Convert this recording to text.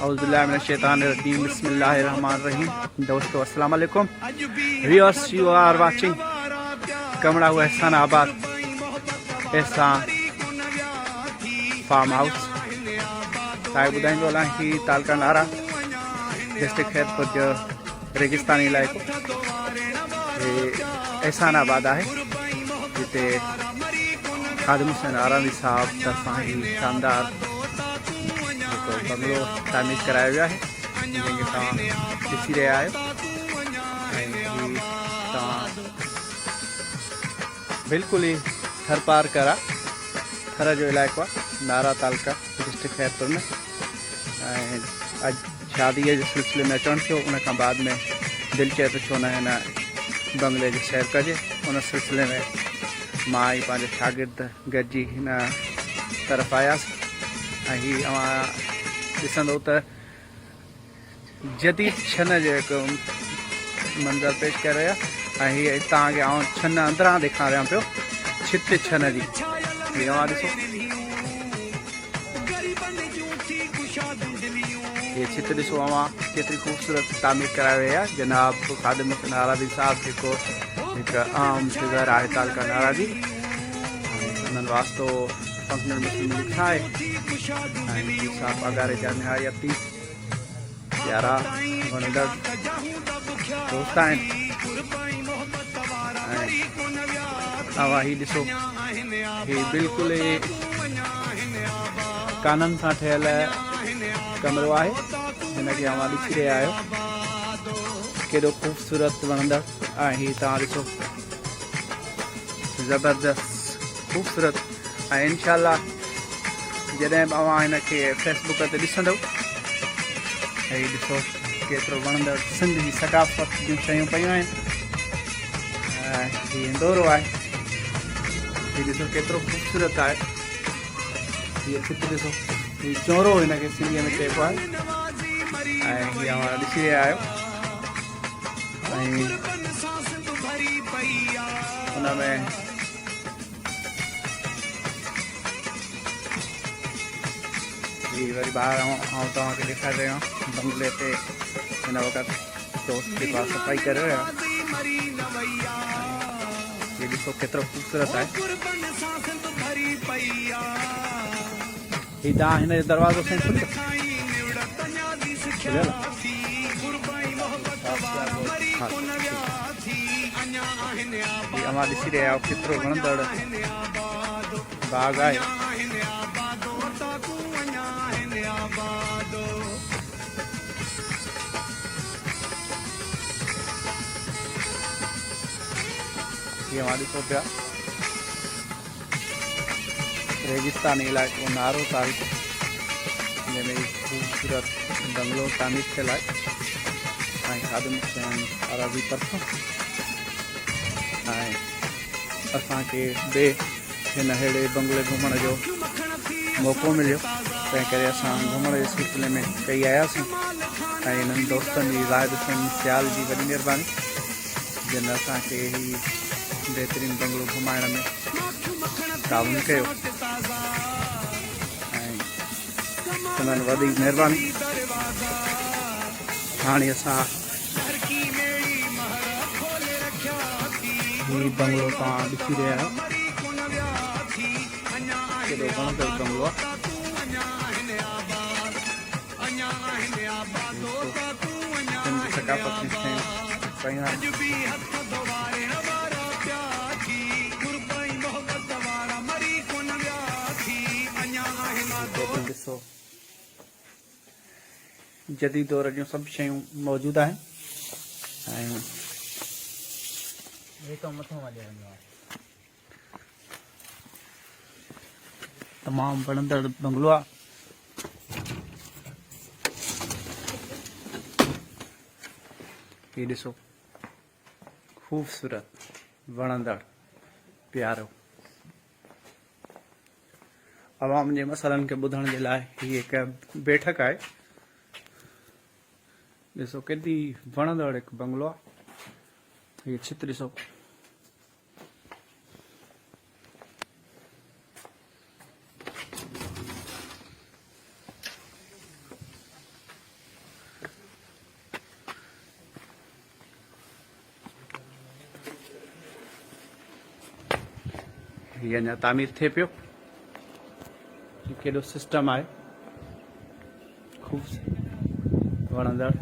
औज़ुबिल्लाहिमिनश्शैतानिर्रजीम बिस्मिल्लाहिर्रहमानिर्रहीम। दोस्तों अस्सलाम वालेकुम व्यूअर्स, यू आर वाचिंग कमरा हुआ एहसानाबाद एहसान फार्म हाउस। तव्हांखे ॿुधाईंदो हलां ही तालका नारा डिस्ट्रिक्ट खैरपुर जो रेगिस्तानी इलाइक़ो एहसानाबाद है, जिते ख़ादिम हुसैन आरामी साहब तरफां ही शानदार बंगलो तामीर कराया वियो है, जंहिंखे तव्हां ॾिसी रहिया आहियो। ऐं ही तव्हां बिल्कुलु ई थर पार करा थर जो इलाइक़ो आहे, नारा तालका डिस्ट्रिक्ट खैरपुर में। ऐं अॼु शादीअ जे सिलसिले में अचणु थियो, उन खां बाद में दिलि चए त छो न हिन बंगले जी सैर कजे। उन सिलसिले में मां ई पंहिंजे शागिर्द गॾिजी हिन तरफ़ आयासीं। ऐं ही तव्हां ॾिसंदो त जदीद छन जो हिकु मंज़र पेश करे रहिया। ऐं हीअ तव्हांखे आउं छन अंदरां ॾेखारियां पियो, छित छन जी। तव्हां ॾिसो ये छित ॾिसो तव्हां केतिरी ख़ूबसूरत तामीर कराई वई आहे। जनाब ख़ादिम हुसैन आरामी साहब जेको हिकु आम फिगर आहे तालका नारा जी, उन्हनि वास्तो फंक्शनल मुस्लिम लिखा आहे। ऐं साहब अगारे जा निहायती प्यारा वणंदड़ दोस्त आहिनि। ऐं तव्हां ही ॾिसो, ही बिल्कुलु ई काननि सां ठहियल कमरो आहे, जिनखे तव्हां ॾिसी रहिया आहियो। केॾो ख़ूबसूरत वणंदड़ ऐं ही तव्हां ॾिसो ज़बरदस्त ख़ूबसूरत। ऐं इंशाअल्लाह जॾहिं तव्हां हिनखे फेसबुक ते ॾिसंदव, ऐं ॾिसो केतिरो वणंदड़ सिंध जी सकाफ़त जूं शयूं पियूं आहिनि। ऐं हीअ इंदौरो आहे, हीअ ॾिसो केतिरो ख़ूबसूरत आहे। हीअ छित ॾिसो, हीअ चोरो हिनखे सिंधीअ में चइबो आहे। ऐं हीअ तव्हां ॾिसी रहिया आहियो। ऐं हुन में ही वरी ॿाहिरि आउं तव्हांखे ॾेखारे रहियो आहियां। बंगले ते हिन वक़्तु दोस्त जेको आहे सफ़ाई करे रहियो आहे। हीअ ॾिसो केतिरो ख़ूबसूरत आहे। ही तव्हां हिन जो दरवाज़ो साईं खुलियो, तव्हां ॾिसी रहिया आहियो केतिरो वणंदड़ बाग़ आहे। तव्हां ॾिसो पिया रेगिस्तानी इलाइक़ो नारो तालको, जंहिंमें ख़ूबसूरत बंगलो तामीर थियल आहे। ऐं ख़ादिम हुसैन आरामी तरफ़ां ऐं असांखे ॿिए हिन अहिड़े बंगले घुमण जो मौक़ो मिलियो, तंहिं करे असां घुमण जे सिलसिले में कई आयासीं। ऐं हिननि दोस्तनि जी ज़ाहिद हुसैन सियाल जी वॾी महिरबानी, जिन असांखे ही बहितरीनु बंगलो घुमाइण में ताउन कयो। ऐं उन्हनि वॾी महिरबानी। हाणे असां ही बंगलो तव्हां ॾिसी रहिया आहियो, केॾो वणंदड़ बंगलो आहे। सकाफ़त जी शयूं पियूं आहिनि। ॾिसो जदीद दौर जूं सभु शयूं मौजूदु आहिनि। ऐं तमामु वणंदड़ बंगलो आहे। हीअ ॾिसो ख़ूबसूरत वणंदड़ प्यारो। आवाम जे मसइलनि खे ॿुधण जे लाइ हीअ हिकु बैठक आहे। ॾिसो केॾी वणंदड़ हिकु बंगलो आहे। हीअ छित ॾिसो, हीअ अञा तामीर थिए पियो। केॾो सिस्टम आहे ख़ूब वणंदड़।